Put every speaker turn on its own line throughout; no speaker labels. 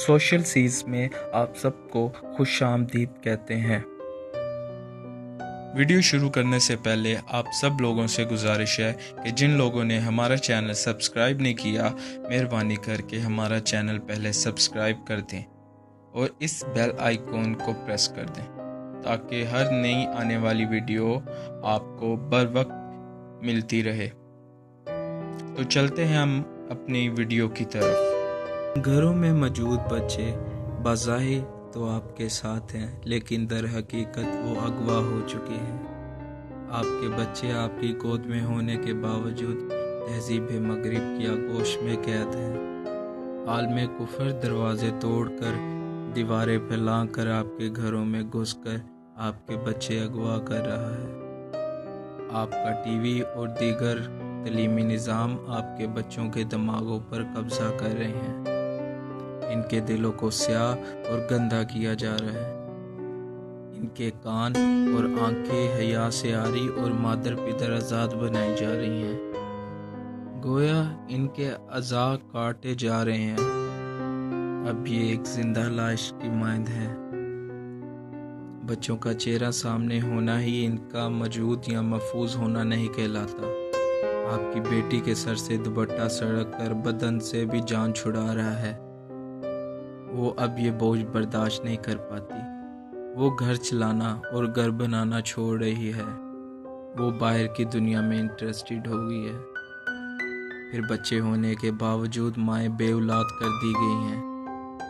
Social Cs میں آپ سب کو خوش آمدید کہتے ہیں۔ ویڈیو شروع کرنے سے پہلے آپ سب لوگوں سے گزارش ہے کہ جن لوگوں نے ہمارا چینل سبسکرائب نہیں کیا، مہربانی کر کے ہمارا چینل پہلے سبسکرائب کر دیں اور اس بیل آئیکن کو پریس کر دیں تاکہ ہر نئی آنے والی ویڈیو آپ کو بر وقت ملتی رہے۔ تو چلتے ہیں ہم اپنی ویڈیو کی طرف۔ گھروں میں موجود بچے بظاہر تو آپ کے ساتھ ہیں، لیکن در حقیقت وہ اغوا ہو چکے ہیں۔ آپ کے بچے آپ کی گود میں ہونے کے باوجود تہذیب مغرب کی آغوش میں قید ہیں۔ عالم کفر دروازے توڑ کر، دیواریں پھیلا کر آپ کے گھروں میں گھس کر آپ کے بچے اغوا کر رہا ہے۔ آپ کا ٹی وی اور دیگر تعلیمی نظام آپ کے بچوں کے دماغوں پر قبضہ کر رہے ہیں۔ ان کے دلوں کو سیاہ اور گندا کیا جا رہا ہے۔ ان کے کان اور آنکھیں حیا سے عاری اور مادر پدر آزاد بنائی جا رہی ہیں، گویا ان کے اعضاء کاٹے جا رہے ہیں۔ اب یہ ایک زندہ لاش کی مانند ہے۔ بچوں کا چہرہ سامنے ہونا ہی ان کا موجود یا محفوظ ہونا نہیں کہلاتا۔ آپ کی بیٹی کے سر سے دوپٹہ سڑک کر بدن سے بھی جان چھڑا رہا ہے۔ وہ اب یہ بوجھ برداشت نہیں کر پاتی۔ وہ گھر چلانا اور گھر بنانا چھوڑ رہی ہے۔ وہ باہر کی دنیا میں انٹرسٹڈ ہو گئی ہے۔ پھر بچے ہونے کے باوجود مائیں بے اولاد کر دی گئی ہیں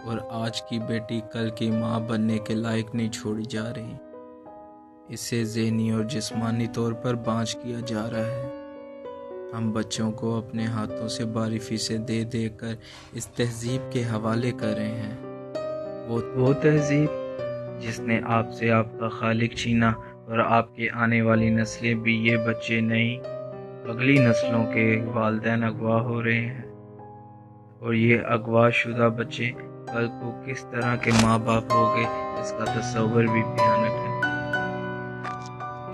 اور آج کی بیٹی کل کی ماں بننے کے لائق نہیں چھوڑی جا رہی۔ اسے ذہنی اور جسمانی طور پر بانجھ کیا جا رہا ہے۔ ہم بچوں کو اپنے ہاتھوں سے باری فیسیں دے دے کر اس تہذیب کے حوالے کر رہے ہیں۔ وہ تہذیب جس نے آپ سے آپ کا خالق چھینا، اور آپ کی آنے والی نسلیں بھی یہ بچے نہیں، اگلی نسلوں کے والدین اغوا ہو رہے ہیں، اور یہ اغوا شدہ بچے کل کو کس طرح کے ماں باپ ہوگے اس کا تصور بھی بھیانک ہے۔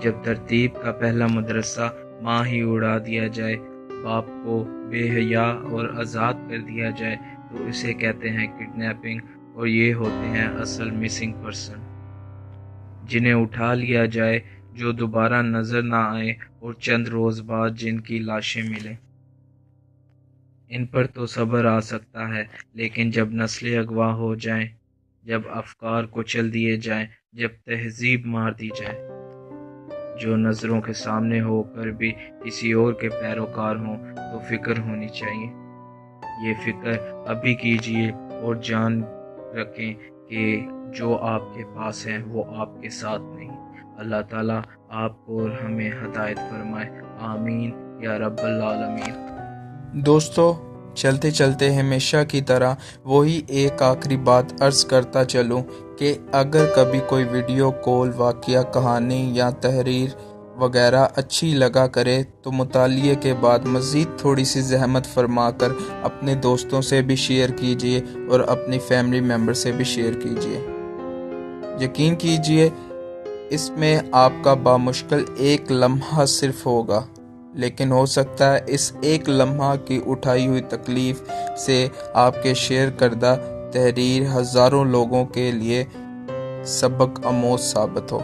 جب ترتیب کا پہلا مدرسہ ماں ہی اڑا دیا جائے، باپ کو بے حیا اور آزاد کر دیا جائے، تو اسے کہتے ہیں کڈنیپنگ، اور یہ ہوتے ہیں اصل مسنگ پرسن، جنہیں اٹھا لیا جائے، جو دوبارہ نظر نہ آئیں اور چند روز بعد جن کی لاشیں ملیں۔ ان پر تو صبر آ سکتا ہے، لیکن جب نسلیں اغوا ہو جائیں، جب افکار کچل دیے جائیں، جب تہذیب مار دی جائے، جو نظروں کے سامنے ہو کر بھی کسی اور کے پیروکار ہوں، تو فکر ہونی چاہیے۔ یہ فکر ابھی کیجئے اور جان رکھیں کہ جو آپ کے پاس ہیں وہ آپ کے ساتھ نہیں۔ اللہ تعالیٰ آپ کو اور ہمیں ہدایت فرمائے، آمین یا رب العالمین۔ دوستو، چلتے چلتے ہمیشہ کی طرح وہی ایک آخری بات عرض کرتا چلوں کہ اگر کبھی کوئی ویڈیو، کال، واقعہ، کہانی یا تحریر وغیرہ اچھی لگا کرے تو مطالعے کے بعد مزید تھوڑی سی زحمت فرما کر اپنے دوستوں سے بھی شیئر کیجیے اور اپنی فیملی ممبر سے بھی شیئر کیجیے۔ یقین کیجیے اس میں آپ کا بامشکل ایک لمحہ صرف ہوگا، لیکن ہو سکتا ہے اس ایک لمحہ کی اٹھائی ہوئی تکلیف سے آپ کے شیئر کردہ تحریر ہزاروں لوگوں کے لیے سبق آموز ثابت ہو۔